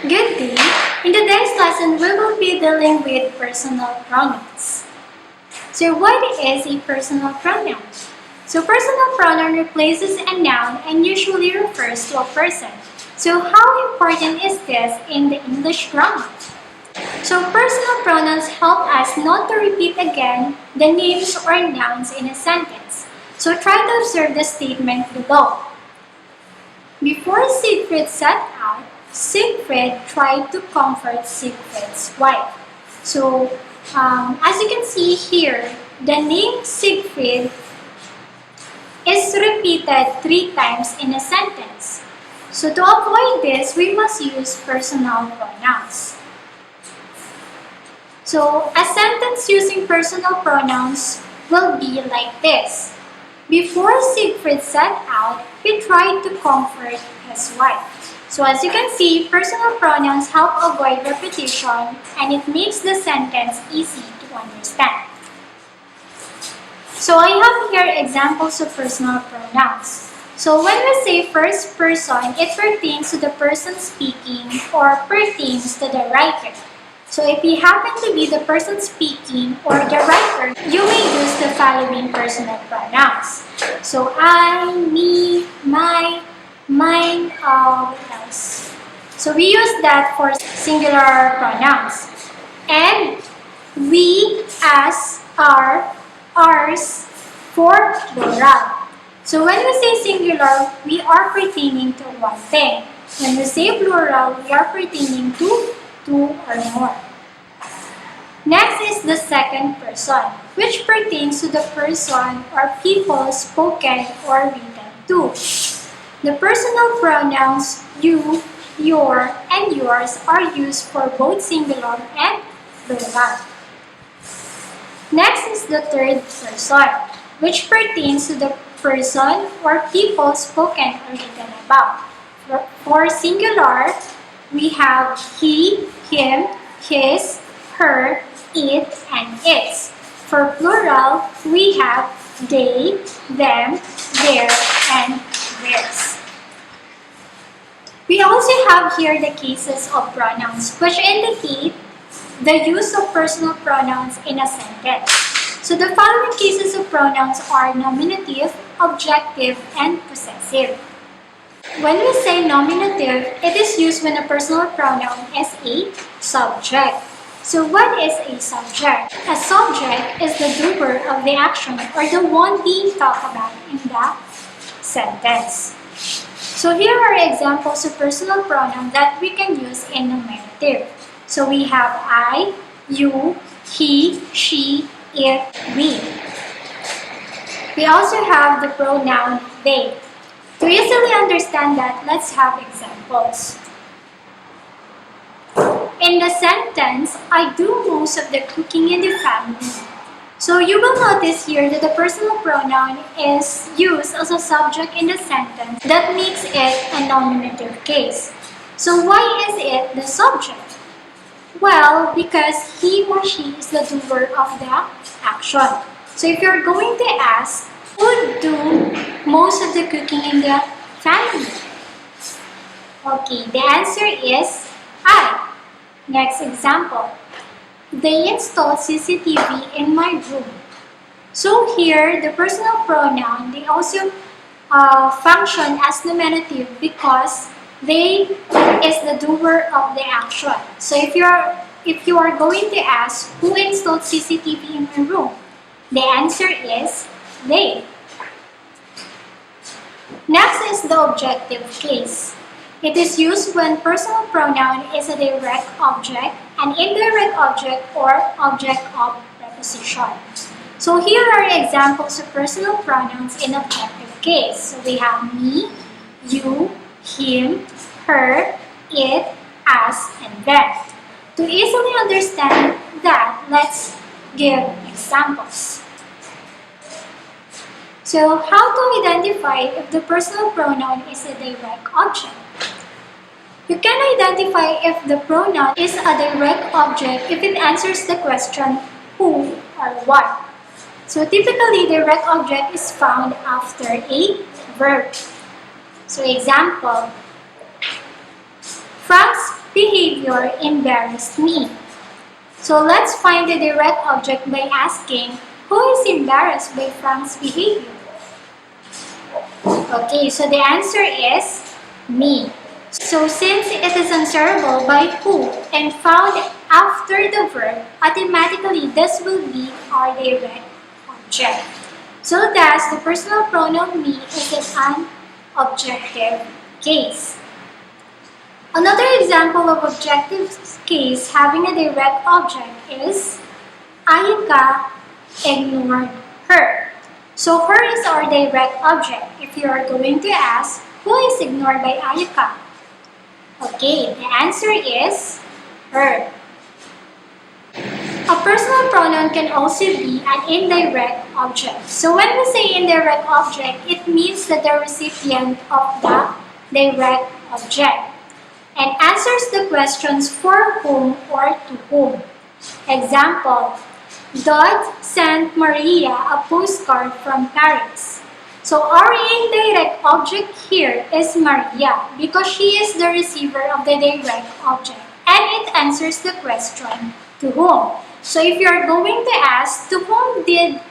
Good day! In today's lesson, we will be dealing with personal pronouns. So what is a personal pronoun? So personal pronoun replaces a noun and usually refers to a person. So how important is this in the English grammar? So personal pronouns help us not to repeat again the names or nouns in a sentence. So try to observe the statement below. Before Siegfried set out, Siegfried tried to comfort Siegfried's wife. So, as you can see here, the name Siegfried is repeated 3 times in a sentence. So, to avoid this, we must use personal pronouns. So, a sentence using personal pronouns will be like this. Before Siegfried set out, he tried to comfort his wife. So as you can see, personal pronouns help avoid repetition and it makes the sentence easy to understand. So I have here examples of personal pronouns. So when we say first person, it pertains to the person speaking or pertains to the writer. So if you happen to be the person speaking or the writer, you may use the following personal pronouns. So I, me, my, mine, what else? So we use that for singular pronouns. And we, us, our, ours for plural. So when we say singular, we are pertaining to one thing. When we say plural, we are pertaining to 2 or more. Next is the second person, which pertains to the person or people spoken or written to. The personal pronouns you, your, and yours are used for both singular and plural. Next is the third person, which pertains to the person or people spoken or written about. For singular, we have he, him, his, her, it, and its. For plural, we have they, them, their, and theirs. We also have here the cases of pronouns, which indicate the use of personal pronouns in a sentence. So the following cases of pronouns are nominative, objective, and possessive. When we say nominative, it is used when a personal pronoun is a subject. So what is a subject? A subject is the doer of the action or the one being talked about in the sentence. So here are examples of personal pronouns that we can use in nominative. So we have I, you, he, she, it, we. We also have the pronoun they. To easily understand that, let's have examples. In the sentence, I do most of the cooking in the family. So you will notice here that the personal pronoun is used as a subject in the sentence. That makes it a nominative case. So why is it the subject? Well, because he or she is the doer of the action. So if you're going to ask, who do most of the cooking in the family? Okay, the answer is I. Next example. They installed CCTV in my room. So here, the personal pronoun, they also function as nominative because they is the doer of the action. So if you are going to ask who installed CCTV in my room, the answer is they. Next is the objective case. It is used when personal pronoun is a direct object, an indirect object, or object of preposition. So here are examples of personal pronouns in objective case. So we have me, you, him, her, it, us, and them. To easily understand that, let's give examples. So how to identify if the personal pronoun is a direct object? You can identify if the pronoun is a direct object if it answers the question who or what. So typically, direct object is found after a verb. So example, Frank's behavior embarrassed me. So let's find the direct object by asking, who is embarrassed by Frank's behavior? Okay, so the answer is me. So since it is answerable by who and found after the verb, automatically this will be our direct object. So thus, the personal pronoun me is an objective case. Another example of objective case having a direct object is Ayika ignored her. So her is our direct object. If you are going to ask, who is ignored by Ayika? Okay, the answer is her. A personal pronoun can also be an indirect object. So when we say indirect object, it means that the recipient of the direct object and answers the questions for whom or to whom. Example, Dot sent Maria a postcard from Paris. So our indirect object here is Maria because she is the receiver of the direct object and it answers the question to whom. So if you are going to ask, to whom did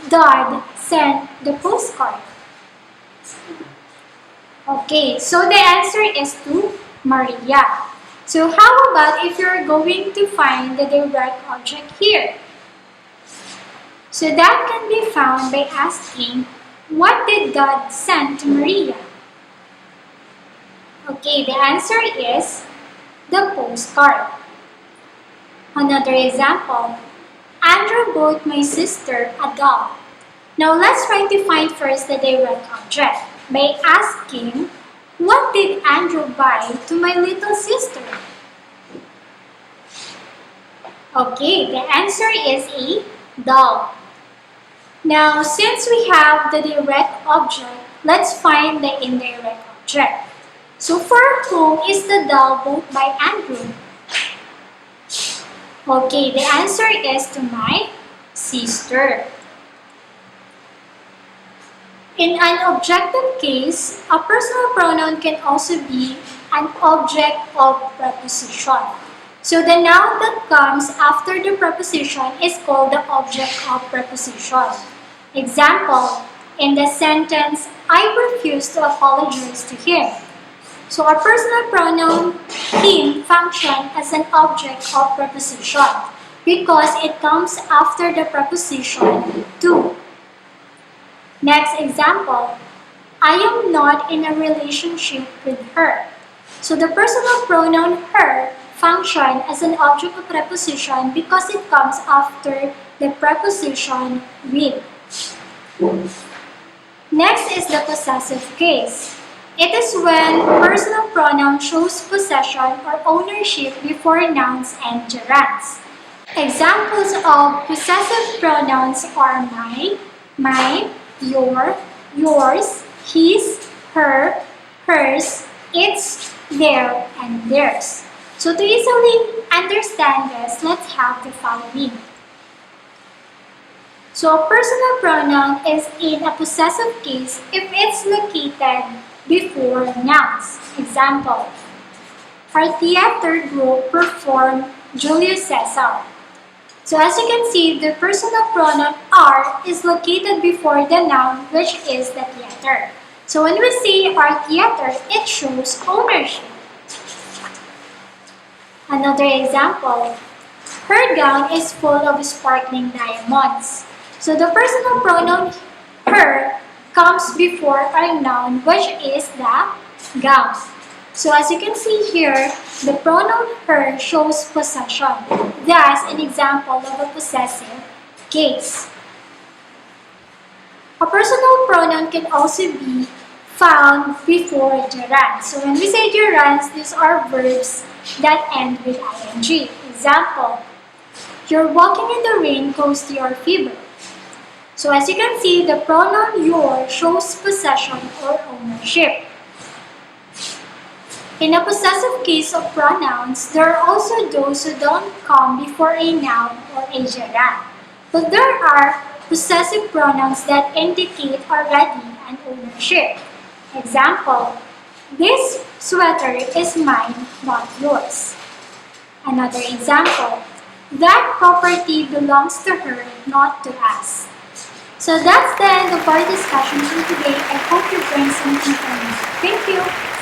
Dot send the postcard? Okay, so the answer is to Maria. So how about if you are going to find the direct object here? So that can be found by asking, what did God send to Maria? Okay, the answer is the postcard. Another example, Andrew bought my sister a doll. Now let's try to find first the direct object by asking, what did Andrew buy to my little sister? Okay, the answer is a doll. Now, since we have the direct object, let's find the indirect object. So for whom is the doll bought by Andrew? Okay, the answer is to my sister. In an objective case, a personal pronoun can also be an object of preposition. So the noun that comes after the preposition is called the object of preposition. Example, in the sentence, I refuse to apologize to him. So our personal pronoun him function as an object of preposition because it comes after the preposition to. Next example, I am not in a relationship with her. So the personal pronoun her function as an object of preposition because it comes after the preposition with. Next is the possessive case. It is when personal pronoun shows possession or ownership before nouns and gerunds. Examples of possessive pronouns are my, mine, your, yours, his, her, hers, its, their, and theirs. So to easily understand this, let's have the following. So a personal pronoun is in a possessive case if it's located before nouns. Example, our theater group performed Julius Caesar. So as you can see, the personal pronoun our is located before the noun, which is the theater. So when we say our theater, it shows ownership. Another example, her gown is full of sparkling diamonds. So the personal pronoun her comes before our noun, which is the gown. So as you can see here, the pronoun her shows possession. Thus, an example of a possessive case. A personal pronoun can also be found before gerunds. So when we say gerunds, these are verbs that end with ing. Example, you're walking in the rain caused your fever. So as you can see, the pronoun your shows possession or ownership. In a possessive case of pronouns, there are also those who don't come before a noun or a gerund. But there are possessive pronouns that indicate already an ownership. Example, This sweater is mine, not yours. Another example, that property belongs to her, not to us. So that's the end of our discussion for today. I hope you learned something from it. Thank you.